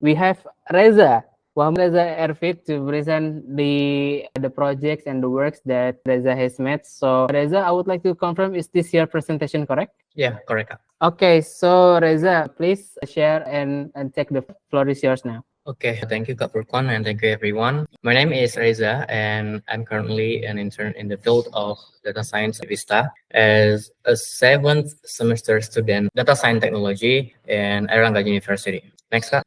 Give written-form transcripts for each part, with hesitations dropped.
we have Reza. Welcome Reza Erfit to present the projects and the works that Reza has made. So Reza, I would like to confirm, is this your presentation correct? Yeah, correct. Okay, so Reza, please share and take the floor is yours now. Okay, thank you, Kak Furqan, and thank you, everyone. My name is Reza, and I'm currently an intern in the field of data science at Vista as a seventh semester student data science technology in Airlangga University. Next, Kak.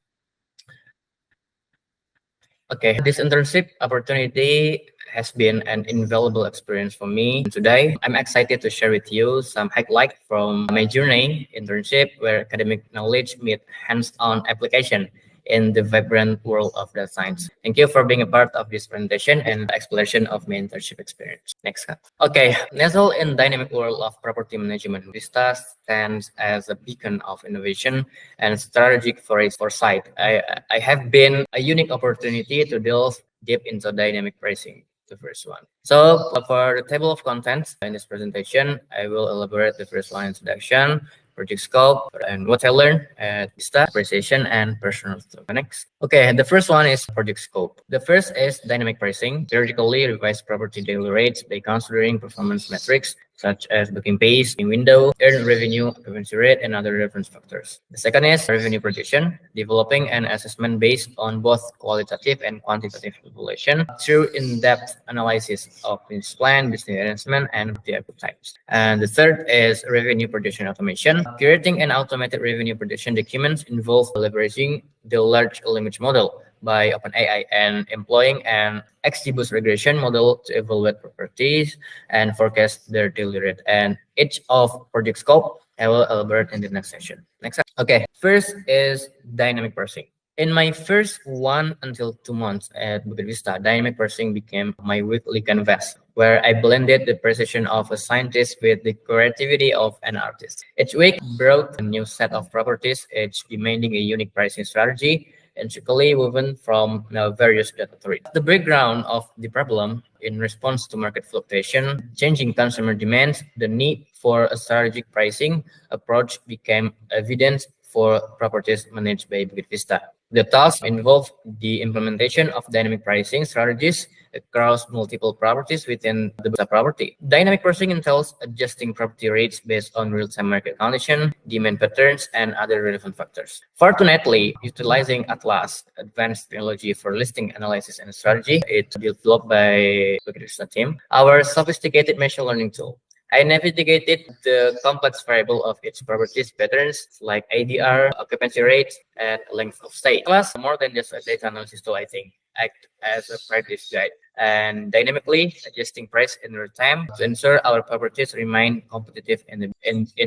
Okay, this internship opportunity has been an invaluable experience for me. Today, I'm excited to share with you some highlights from my journey internship where academic knowledge meet hands-on application in the vibrant world of data science. Thank you for being a part of this presentation and exploration of my internship experience. Next slide. Okay, nestled in dynamic world of property management, Vista stands as a beacon of innovation and strategic foresight. I have been a unique opportunity to delve deep into dynamic pricing, the first one. So for the table of contents in this presentation, I will elaborate the first one, introduction, project scope, and what I learned at Vista, appreciation, and personal stuff. Next. Okay, the first one is project scope. The first is dynamic pricing, periodically revise property daily rates by considering performance metrics such as booking pace, in window, earned revenue, occupancy rate, and other reference factors. The second is revenue projection, developing an assessment based on both qualitative and quantitative evaluation through in-depth analysis of business plan, business arrangement, and the output types. And the third is revenue projection automation. Creating an automated revenue projection documents involve leveraging the large language model by OpenAI and employing an XGBoost regression model to evaluate properties and forecast their daily rate. And each of project scope I will elaborate in the next session. Next. Okay, first is dynamic parsing. In my first 1 until 2 months at Bukit Vista, dynamic parsing became my weekly canvas, where I blended the precision of a scientist with the creativity of an artist. Each week brought a new set of properties, each demanding a unique pricing strategy, intricately woven from various data theories. The background of the problem in response to market fluctuation, changing consumer demands, the need for a strategic pricing approach became evident for properties managed by Bukit Vista. The task involved the implementation of dynamic pricing strategies across multiple properties within the property. Dynamic pricing entails adjusting property rates based on real-time market condition, demand patterns, and other relevant factors. Fortunately, utilizing Atlas, advanced technology for listing analysis and strategy, it's developed by the Vista team, our sophisticated machine learning tool. I navigated the complex variable of its properties patterns like ADR, occupancy rates, and length of stay. Plus, more than just a data analysis tool, I think, act as a practice guide and dynamically adjusting price in real time to ensure our properties remain competitive in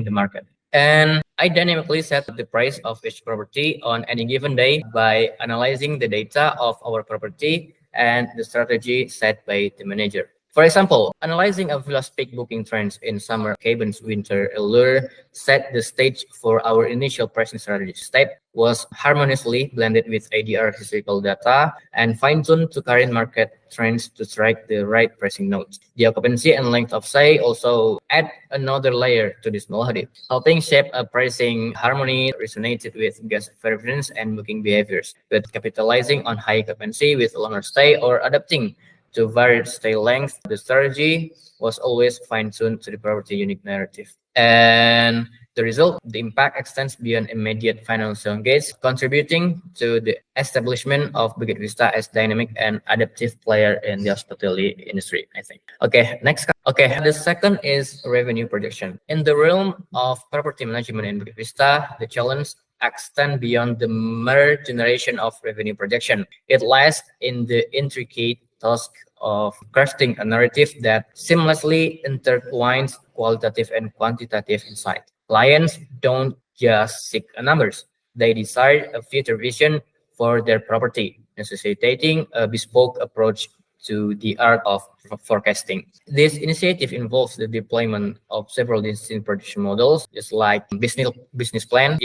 the market. And I dynamically set the price of each property on any given day by analyzing the data of our property and the strategy set by the manager. For example, analyzing a villa's peak booking trends in summer cabins winter allure set the stage for our initial pricing strategy. Step was harmoniously blended with ADR historical data and fine-tuned to current market trends to strike the right pricing notes. The occupancy and length of stay also add another layer to this melody, helping shape a pricing harmony resonated with guest preference and booking behaviors, with capitalizing on high occupancy with longer stay or adapting to varied stay length. The strategy was always fine-tuned to the property unique narrative. And the result, the impact extends beyond immediate financial gains, contributing to the establishment of Bukit Vista as dynamic and adaptive player in the hospitality industry, I think. Okay, next. Okay, the second is revenue projection. In the realm of property management in Bukit Vista, the challenge extend beyond the mere generation of revenue projection. It lies in the intricate task of crafting a narrative that seamlessly intertwines qualitative and quantitative insight. Clients don't just seek numbers, they desire a future vision for their property, necessitating a bespoke approach to the art of forecasting. This initiative involves the deployment of several distinct production models, just like business plan.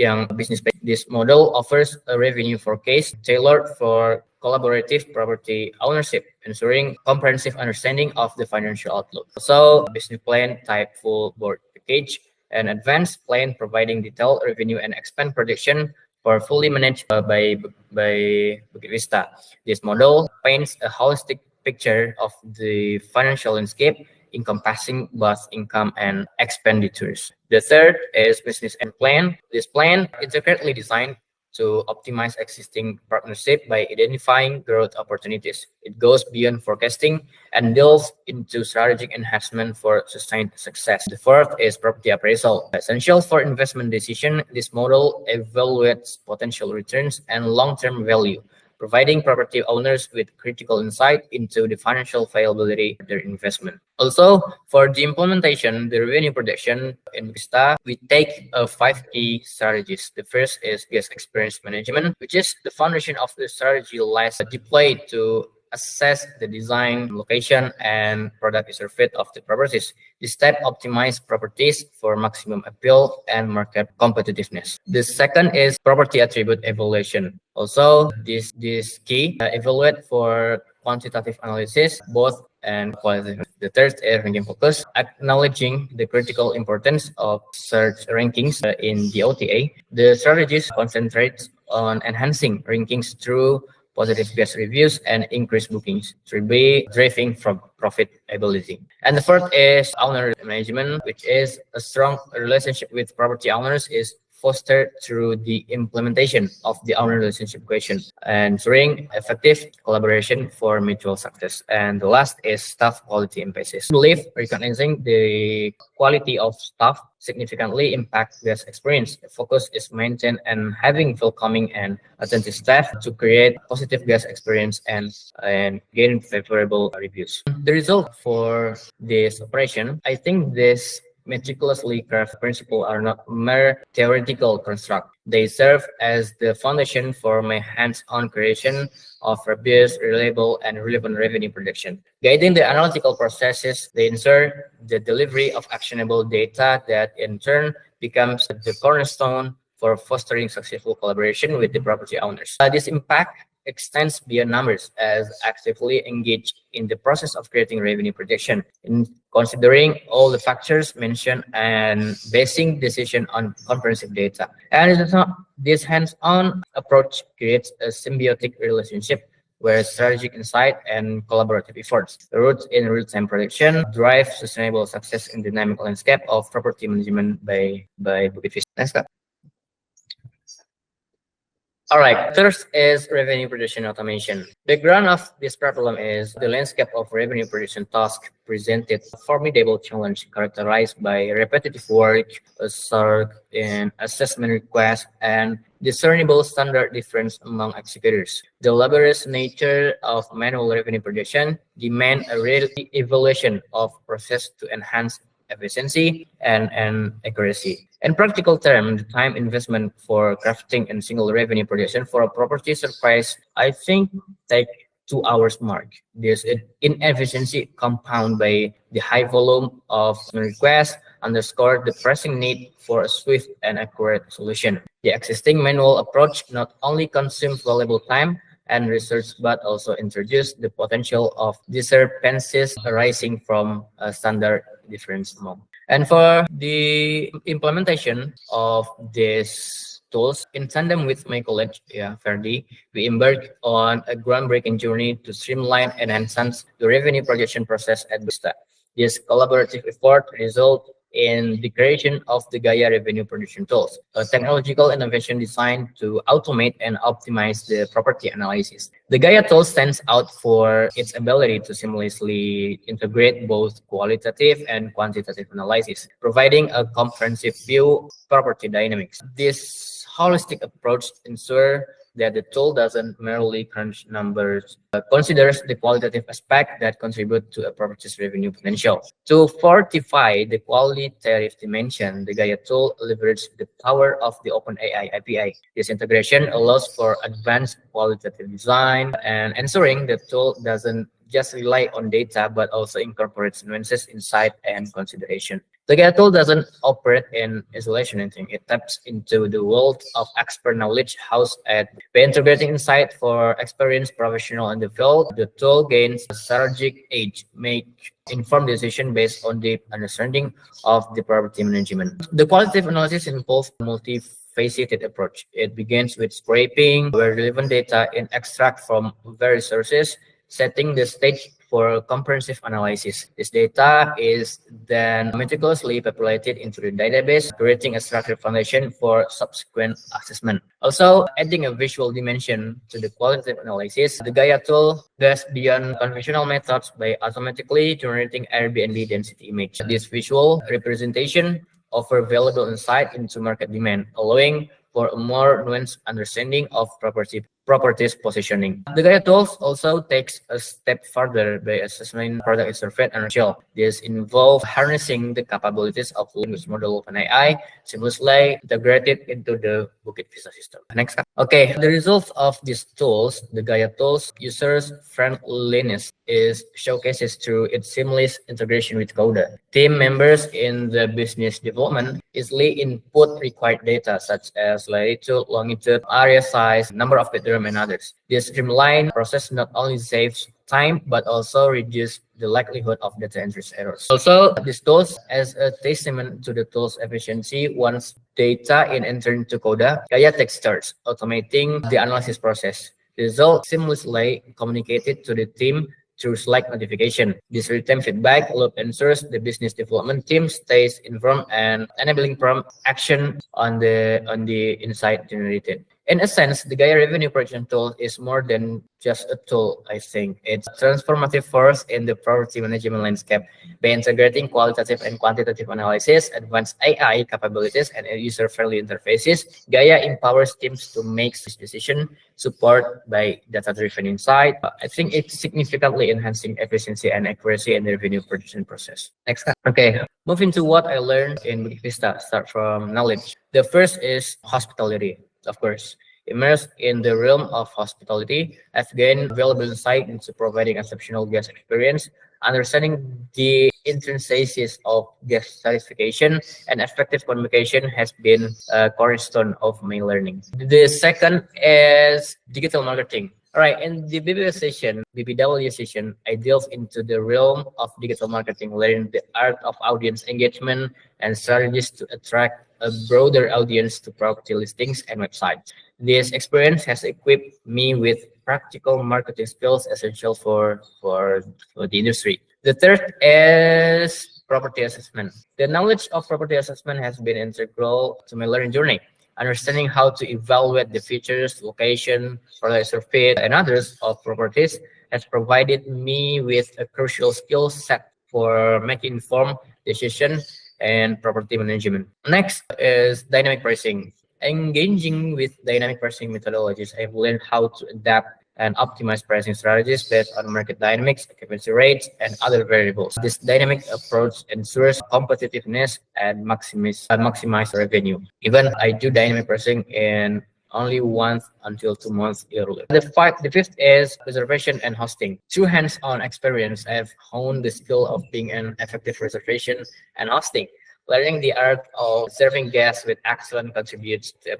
This model offers a revenue forecast tailored for collaborative property ownership, ensuring comprehensive understanding of the financial outlook. So, business plan type full board package, an advanced plan providing detailed revenue and expense projection for fully managed by Bukit Vista. This model paints a holistic picture of the financial landscape encompassing both income and expenditures. The third is business and plan. This plan is intricately designed to optimize existing partnership by identifying growth opportunities. It goes beyond forecasting and delves into strategic enhancement for sustained success. The fourth is property appraisal. Essential for investment decision, this model evaluates potential returns and long-term value, providing property owners with critical insight into the financial viability of their investment. Also, for the implementation, the revenue projection in Vista, we take 5 key strategies. The first is guest experience management, which is the foundation of the strategy lies deployed to assess the design, location, and product user fit of the properties. This step optimize properties for maximum appeal and market competitiveness. The second is property attribute evaluation. Also, this key evaluate for quantitative analysis, both and qualitative. The third is ranking focus, acknowledging the critical importance of search rankings in the OTA. The strategies concentrate on enhancing rankings through positive guest reviews and increased bookings to be driving from profitability. And the fourth is owner management, which is a strong relationship with property owners is fostered through the implementation of the owner relationship equation, ensuring effective collaboration for mutual success. And the last is staff quality emphasis. I believe recognizing the quality of staff significantly impact guest experience. The focus is maintained and having welcoming and attentive staff to create positive guest experience and gain favorable reviews. The result for this operation, I think this meticulously crafted principles are not mere theoretical construct. They serve as the foundation for my hands-on creation of robust, reliable, and relevant revenue prediction. Guiding the analytical processes, they ensure the delivery of actionable data that in turn becomes the cornerstone for fostering successful collaboration with the property owners. This impact extends beyond numbers as actively engaged in the process of creating revenue projection in considering all the factors mentioned and basing decision on comprehensive data. And this hands-on approach creates a symbiotic relationship where strategic insight and collaborative efforts roots in real-time prediction drive sustainable success in dynamic landscape of property management by Bukit Vista. Next up. All right, first is revenue prediction automation. The ground of this problem is the landscape of revenue prediction tasks presented a formidable challenge characterized by repetitive work, a surge in assessment requests, and discernible standard difference among executors. The laborious nature of manual revenue prediction demand a real evaluation of process to enhance efficiency and accuracy. In practical terms, the time investment for crafting a single revenue projection for a property surprise, I think, take 2 hours mark. This inefficiency compounded by the high volume of requests underscore the pressing need for a swift and accurate solution. The existing manual approach not only consumes valuable time and research, but also introduce the potential of discrepancies arising from a standard difference among. And for the implementation of these tools, in tandem with my colleague, Ferdi, we embarked on a groundbreaking journey to streamline and enhance the revenue projection process at Vista. This collaborative effort resulted in the creation of the Gaia revenue prediction tools, a technological innovation designed to automate and optimize the property analysis. The Gaia tool stands out for its ability to seamlessly integrate both qualitative and quantitative analysis, providing a comprehensive view of property dynamics. This holistic approach ensures that the tool doesn't merely crunch numbers, but considers the qualitative aspect that contribute to a property's revenue potential. To fortify the qualitative dimension, the Gaia tool leverages the power of the OpenAI API. This integration allows for advanced qualitative design and ensuring the tool doesn't just rely on data, but also incorporates nuances, insight, and consideration. The Gaia tool doesn't operate in isolation. It taps into the world of expert knowledge housed at by integrating insight for experienced professional in the field. The tool gains a strategic edge, make informed decision based on deep understanding of the property management. The qualitative analysis involves multi multifaceted approach. It begins with scraping where relevant data in extract from various sources, setting the stage for comprehensive analysis. This data is then meticulously populated into the database, creating a structured foundation for subsequent assessment. Also, adding a visual dimension to the qualitative analysis, the Gaia tool goes beyond conventional methods by automatically generating Airbnb density image. This visual representation offer valuable insight into market demand, allowing for a more nuanced understanding of properties positioning. The Gaia tools also takes a step further by assessing product survey and racial. This involves harnessing the capabilities of language model OpenAI seamlessly integrated into the Bukit Vista system. Next. Okay, the results of these tools, the Gaia tools, users' friendliness is showcases through its seamless integration with Coda. Team members in the business development easily input required data such as latitude, longitude, area size, number of bedroom, and others. This streamlined process not only saves time but also reduce the likelihood of data entry errors. Also, this tools as a testament to the tool's efficiency. Once data is entered to Coda, Gaia text starts automating the analysis process. The result seamlessly communicated to the team through Slack notification. This real-time feedback loop ensures the business development team stays informed and enabling prompt action on the insight generated. In a sense, the Gaia revenue projection tool is more than just a tool, I think. It's a transformative force in the property management landscape. By integrating qualitative and quantitative analysis, advanced AI capabilities, and user-friendly interfaces, Gaia empowers teams to make decisions supported by data-driven insight. I think it's significantly enhancing efficiency and accuracy in the revenue projection process. Next. Okay, moving to what I learned in Bukit Vista, start from knowledge. The first is hospitality. Of course, immersed in the realm of hospitality, I've gained valuable insight into providing exceptional guest experience, understanding the intrinsics of guest satisfaction, and effective communication has been a cornerstone of my learning. The second is digital marketing. All right, in the BBW session, I delve into the realm of digital marketing, learning the art of audience engagement and strategies to attract a broader audience to property listings and websites. This experience has equipped me with practical marketing skills essential for the industry. The third is property assessment. The knowledge of property assessment has been integral to my learning journey. Understanding how to evaluate the features, location, fertilizer fit, and others of properties has provided me with a crucial skill set for making informed decisions and property management. Next is dynamic pricing. Engaging with dynamic pricing methodologies, I've learned how to adapt and optimize pricing strategies based on market dynamics, occupancy rates, and other variables. This dynamic approach ensures competitiveness and maximize revenue. Even I do dynamic pricing in only 1 until 2 months earlier. The fifth is reservation and hosting. Through hands-on experience, I've honed the skill of being an effective reservation and hosting. Learning the art of serving guests with excellence contributes to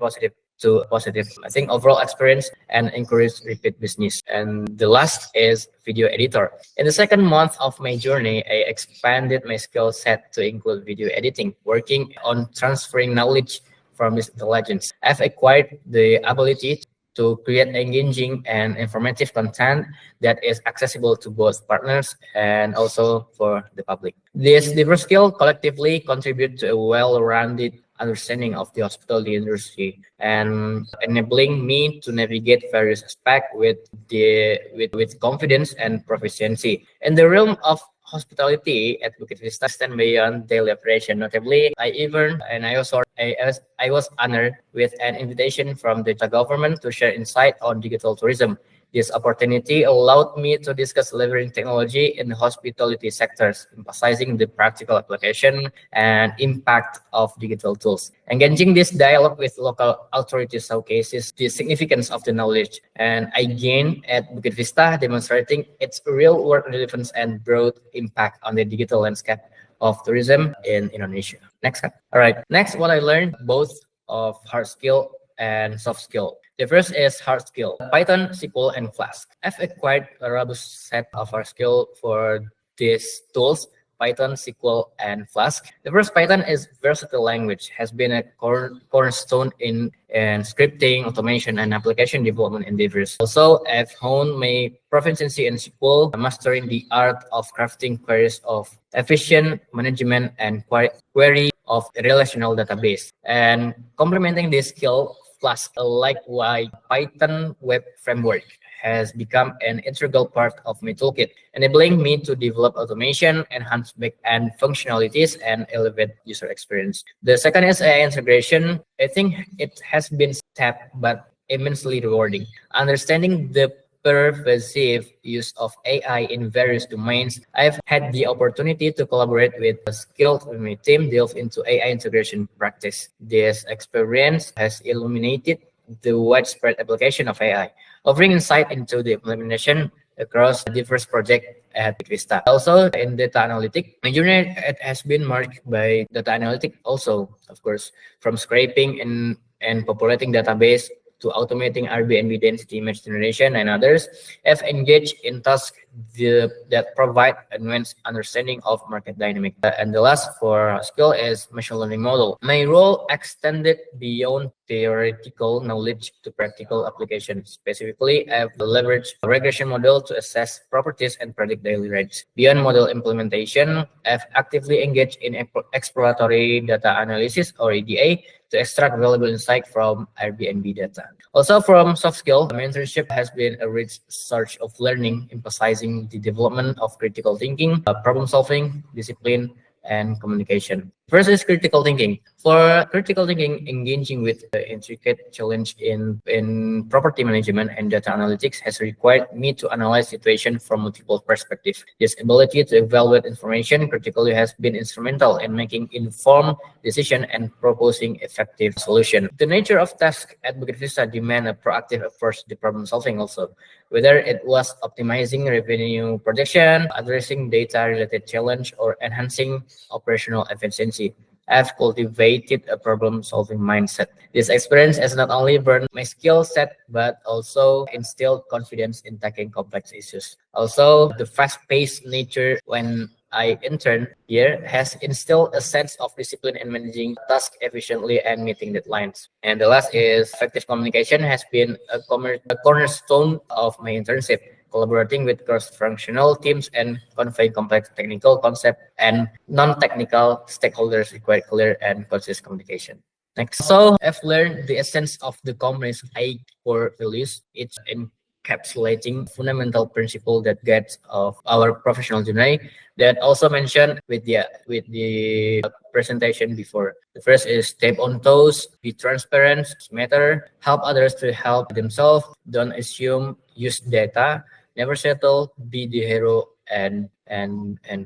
a positive, I think, overall experience and encourage repeat business. And the last is video editor. In the second month of my journey, I expanded my skill set to include video editing, working on transferring knowledge from this intelligence. I've acquired the ability to create engaging and informative content that is accessible to both partners and also for the public. This diverse skill collectively contribute to a well-rounded understanding of the hospitality industry and enabling me to navigate various aspects with confidence and proficiency. In the realm of hospitality at Bukit Vista extend beyond daily operation. Notably, I was honored with an invitation from the government to share insight on digital tourism. This opportunity allowed me to discuss leveraging technology in the hospitality sectors, emphasizing the practical application and impact of digital tools. Engaging this dialogue with local authorities showcases the significance of the knowledge, and I gained at Bukit Vista, demonstrating its real-world relevance and broad impact on the digital landscape of tourism in Indonesia. Next. All right. Next, what I learned both of hard skill and soft skill. The first is hard skill, Python, SQL, and Flask. I've acquired a robust set of hard skill for these tools Python, SQL, and Flask. The first, Python is versatile language, has been a cornerstone in scripting, automation, and application development endeavors. Also, I've honed my proficiency in SQL, mastering the art of crafting queries of efficient management and query of relational database. And complementing this skill, Flask, like why Python web framework, has become an integral part of my toolkit, enabling me to develop automation, enhance back-end functionalities, and elevate user experience. The second is AI integration. I think it has been step but immensely rewarding. Understanding the pervasive use of AI in various domains, I've had the opportunity to collaborate with a skilled my team delve into AI integration practice. This experience has illuminated the widespread application of AI, offering insight into the implementation across diverse projects at Bukit Vista. Also, in data analytics, my journey has been marked by data analytics also, of course, from scraping and populating database to automating Airbnb density image generation and others. I've engaged in tasks that provide advanced understanding of market dynamic. And the last for skill is machine learning model. My role extended beyond theoretical knowledge to practical application. Specifically, I've leveraged a regression model to assess properties and predict daily rates. Beyond model implementation, I've actively engaged in exploratory data analysis or EDA to extract valuable insight from Airbnb data. Also from soft skill, my internship has been a rich source of learning, emphasizing the development of critical thinking, problem solving, discipline, and communication. First is critical thinking. For critical thinking, engaging with the intricate challenge in property management and data analytics has required me to analyze situation from multiple perspectives. This ability to evaluate information critically has been instrumental in making informed decision and proposing effective solution. The nature of tasks at Bukit Vista demand a proactive approach to problem solving also. Whether it was optimizing revenue projection, addressing data-related challenge, or enhancing operational efficiency, I've cultivated a problem-solving mindset. This experience has not only burned my skill set, but also instilled confidence in tackling complex issues. Also, the fast-paced nature when I interned here has instilled a sense of discipline in managing tasks efficiently and meeting deadlines. And the last is effective communication has been a cornerstone of my internship. Collaborating with cross-functional teams and conveying complex technical concepts and non-technical stakeholders require clear and concise communication. Next. So I've learned the essence of the company's 8 core values. It's encapsulating fundamental principle that guides of our professional journey that also mentioned with the presentation before. The first is step on toes, be transparent, matter, help others to help themselves, don't assume, use data, never settle, be the hero, and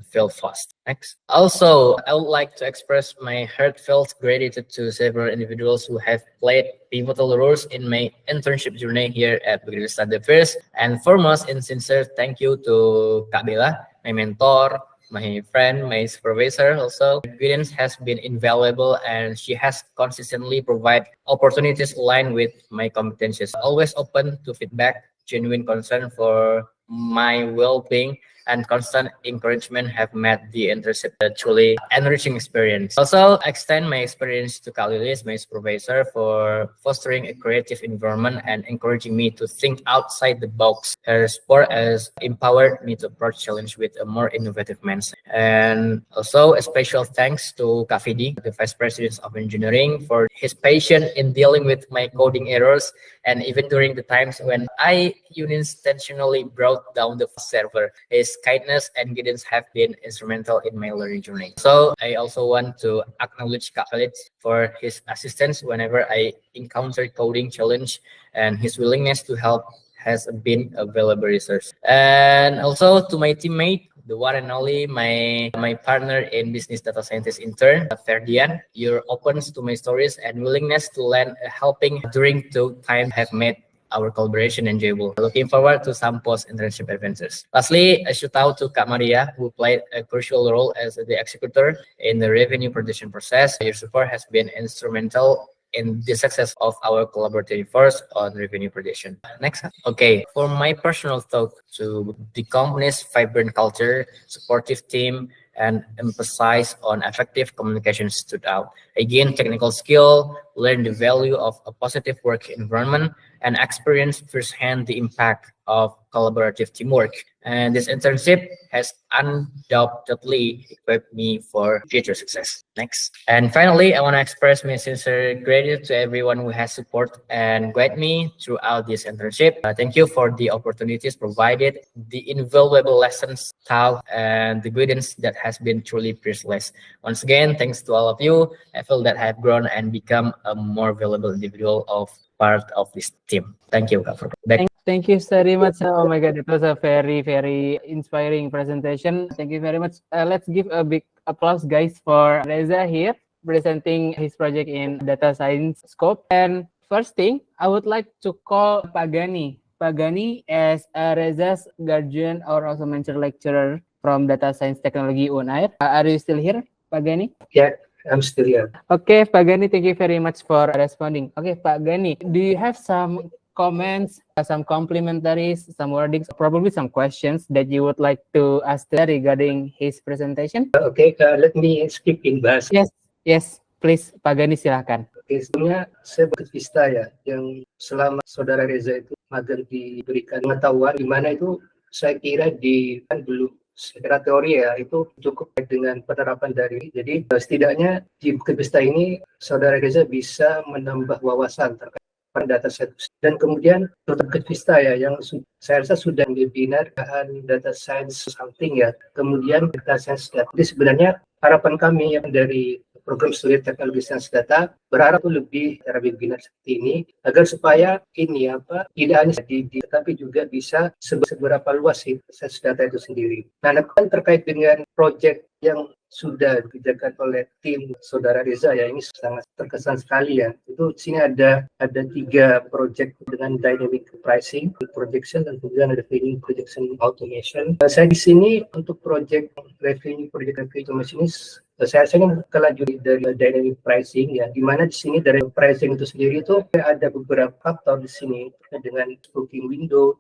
fail fast. Next. Also, I would like to express my heartfelt gratitude to several individuals who have played pivotal roles in my internship journey here at Bukit Vista. The first and foremost, and sincere thank you to Kak Bella, my mentor, my friend, my supervisor also. Guidance has been invaluable and she has consistently provided opportunities aligned with my competencies. Always open to feedback, genuine concern for my well-being, and constant encouragement have made the internship a truly enriching experience. Also, extend my experience to Kalilis, my supervisor, for fostering a creative environment and encouraging me to think outside the box. Her support has empowered me to approach challenge with a more innovative mindset. And also, a special thanks to Kafidi, the Vice President of Engineering, for his patience in dealing with my coding errors, and even during the times when I unintentionally brought down the server. His kindness and guidance have been instrumental in my learning journey. So I also want to acknowledge Kak Khalid for his assistance whenever I encounter coding challenge, and his willingness to help has been a valuable resource. And also to my teammate, the one and only my partner in business data scientist intern, Ferdian. Your openness to my stories and willingness to lend a helping during the time have made our collaboration enjoyable. Looking forward to some post-internship adventures. Lastly, a shout out to Kak Maria, who played a crucial role as the executor in the revenue prediction process. Your support has been instrumental in the success of our collaborative efforts on revenue prediction. Next. Okay, for my personal thought to the company's vibrant culture, supportive team, and emphasize on effective communication stood out. Again, technical skill, learn the value of a positive work environment, and experience firsthand the impact of collaborative teamwork. And this internship has undoubtedly equipped me for future success. Next. And finally, I want to express my sincere gratitude to everyone who has supported and guided me throughout this internship. Thank you for the opportunities provided, the invaluable lessons taught, and the guidance that has been truly priceless. Once again, thanks to all of you. I feel that I have grown and become a more valuable individual of part of this team. Thank you, Kak, for back. Thank you very much. Oh my God, it was a very, very inspiring presentation. Thank you very much. Let's give a big applause, guys, for Reza here presenting his project in data science scope. And first thing, I would like to call Pak Gani. Pak Gani as Reza's guardian or also mentor lecturer from Data Science Technology UNAIR. Are you still here, Pak Gani? Yeah, I'm still here. Okay, Pak Gani, thank you very much for responding. Okay, Pak Gani, do you have some comments, some complimentaries, some wordings, probably some questions that you would like to ask regarding his presentation? Okay, let me speak in bahasa. Yes, please, Pak Gani, silakan. Oke, sebelumnya saya Bukit Vista ya, yang selama saudara Reza itu magang diberikan pengetahuan di mana itu saya kira kan belum secara teori ya itu cukup dengan penerapan dari. Jadi setidaknya di Bukit Vista ini saudara Reza bisa menambah wawasan terkait data set dan kemudian Bukit Vista ya yang saya rasa sudah webinar data science something ya, kemudian data science data. Jadi sebenarnya harapan kami yang dari program studi teknologi sains data berharap lebih cara webinar seperti ini agar supaya ini tidak hanya tetapi juga bisa seberapa luas sih sains data itu sendiri. Nah, kan terkait dengan proyek yang sudah dikerjakan oleh tim saudara Reza ya, ini sangat terkesan sekali ya. Itu sini ada 3 proyek dengan dynamic pricing, projection, dan kemudian ada revenue projection automation. Saya di sini untuk proyek revenue automation ini saya kelanjut dari dynamic pricing ya, di mana di sini dari pricing itu sendiri itu ada beberapa faktor di sini dengan booking window,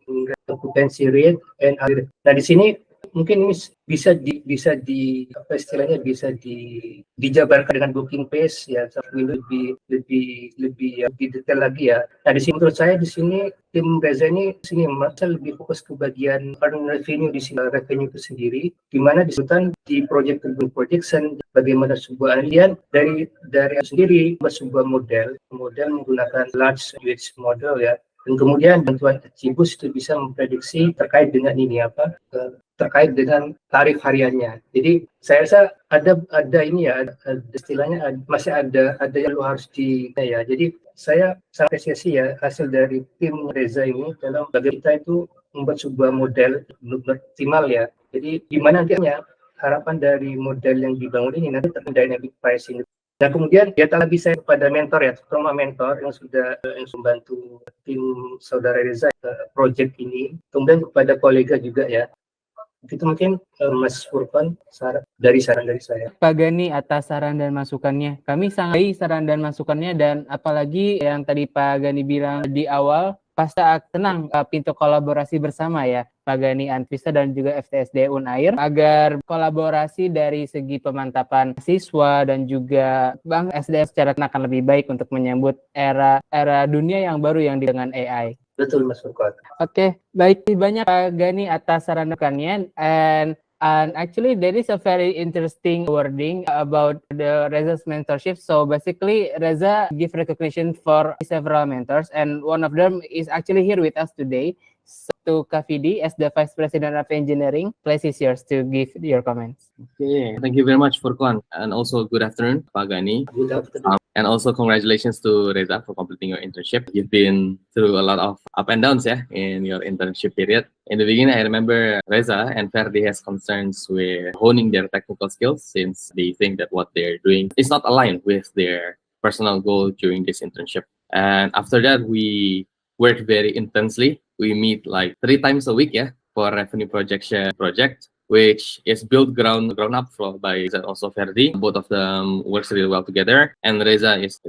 occupancy rate, and other. Nah di sini mungkin ini bisa dijabarkan dengan booking pace ya, lebih detail lagi ya. Nah di sini menurut saya di sini tim Reza ini merasa lebih fokus ke bagian earn revenue di sini, revenue itu sendiri, di mana disebutkan di projection bagaimana sebuah analian dari sendiri sebuah model menggunakan large language model ya. Dan kemudian bantuan XGBoost itu bisa memprediksi terkait dengan terkait dengan tarif hariannya. Jadi saya rasa ada ini ya, istilahnya masih ada yang harus ya. Jadi saya sangat apresiasi ya hasil dari tim Reza ini dalam bagaimana kita itu membuat sebuah model optimal ya. Jadi di mana nantinya harapan dari model yang dibangun ini nanti terkait dynamic pricing. Dan kemudian data lagi saya kepada mentor ya, terutama mentor yang sudah membantu tim saudara Reza project ini, kemudian kepada kolega juga ya. Itu mungkin Mas Furqan saran dari saya. Pak Gani atas saran dan masukannya. Kami sangat baik saran dan masukannya, dan apalagi yang tadi Pak Gani bilang di awal, pasti senang pintu kolaborasi bersama ya, Pak Gani Antvista dan juga FTSD Unair, agar kolaborasi dari segi pemantapan siswa dan juga Bank SDM secara akan lebih baik untuk menyambut era dunia yang baru yang dengan AI. Betul Mas Furqan. Oke, baik, banyak Pak Gani atas saran rekannya, and actually there is a very interesting wording about the Reza's mentorship. So basically Reza give recognition for several mentors, and one of them is actually here with us today. So to Kafidi as the Vice President of Engineering, place is yours to give your comments. Okay, thank you very much for Quant, and also good afternoon, Pak Gani. Good afternoon. And also congratulations to Reza for completing your internship. You've been through a lot of up and downs in your internship period. In the beginning, I remember Reza and Ferdi has concerns with honing their technical skills since they think that what they're doing is not aligned with their personal goal during this internship. And after that, we worked very intensely. We meet like 3 times a week for revenue projection project, which is built ground up by Reza and also Ferdi. Both of them works really well together. And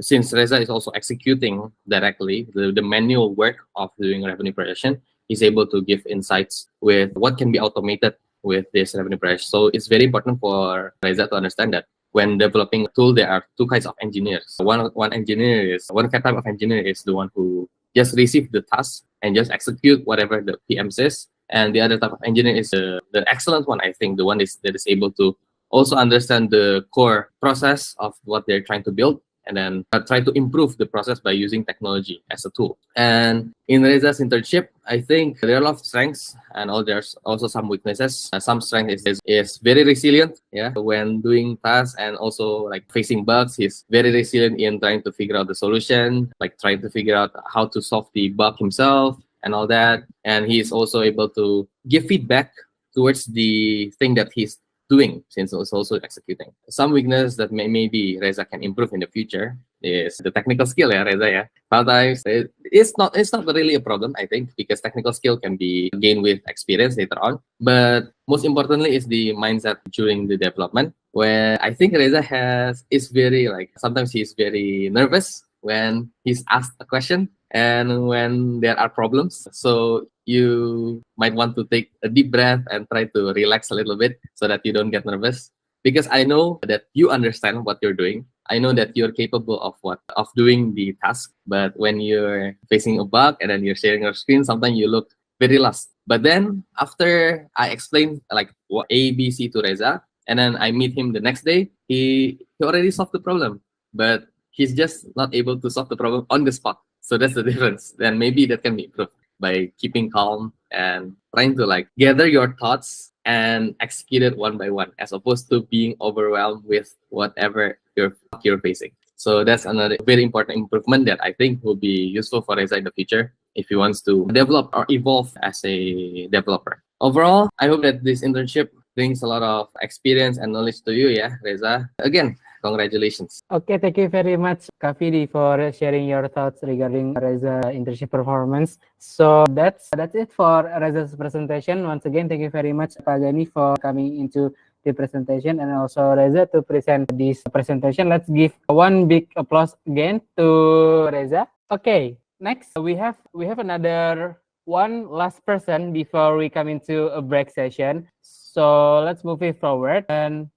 since Reza is also executing directly the manual work of doing revenue projection, he's able to give insights with what can be automated with this revenue pressure. So it's very important for Reza to understand that when developing a tool, there are two kinds of engineers. One type of engineer is the one who just receive the task and just execute whatever the PM says. And the other type of engineer is the excellent one, I think, the one that is able to also understand the core process of what they're trying to build, and then try to improve the process by using technology as a tool. And in Reza's internship, I think there are a lot of strengths, and there's also some weaknesses. Some strength is very resilient, yeah, when doing tasks and also like facing bugs. He's very resilient in trying to figure out the solution, like trying to figure out how to solve the bug himself and all that. And he's also able to give feedback towards the thing that he's doing, since it's also executing. Some weakness that maybe Reza can improve in the future is the technical skill, yeah, Reza, yeah. Sometimes it's not really a problem, I think, because technical skill can be gained with experience later on. But most importantly is the mindset during the development, where I think Reza is very sometimes he's very nervous when he's asked a question and when there are problems. So you might want to take a deep breath and try to relax a little bit so that you don't get nervous. Because I know that you understand what you're doing. I know that you're capable of doing the task. But when you're facing a bug and then you're sharing your screen, sometimes you look very lost. But then after I explain what A, B, C to Reza, and then I meet him the next day, he already solved the problem. But he's just not able to solve the problem on the spot. So that's the difference. Then maybe that can be improved by keeping calm and trying to gather your thoughts and execute it one by one, as opposed to being overwhelmed with whatever you're facing. So that's another very important improvement that I think will be useful for Reza in the future if he wants to develop or evolve as a developer. Overall, I hope that this internship brings a lot of experience and knowledge to you, yeah, Reza. Again, congratulations. Okay, thank you very much, Kak Vidi, for sharing your thoughts regarding Reza internship performance. So that's it for Reza's presentation. Once again, thank you very much, Pak Gani, for coming into the presentation, and also Reza to present this presentation. Let's give one big applause again to Reza. Okay, next we have another one last person before we come into a break session. So let's move it forward.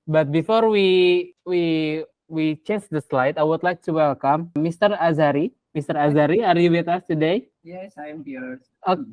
But before we change the slide, I would like to welcome Mr. Azari. Mr. Azari, are you with us today? Yes, I am here. Okay.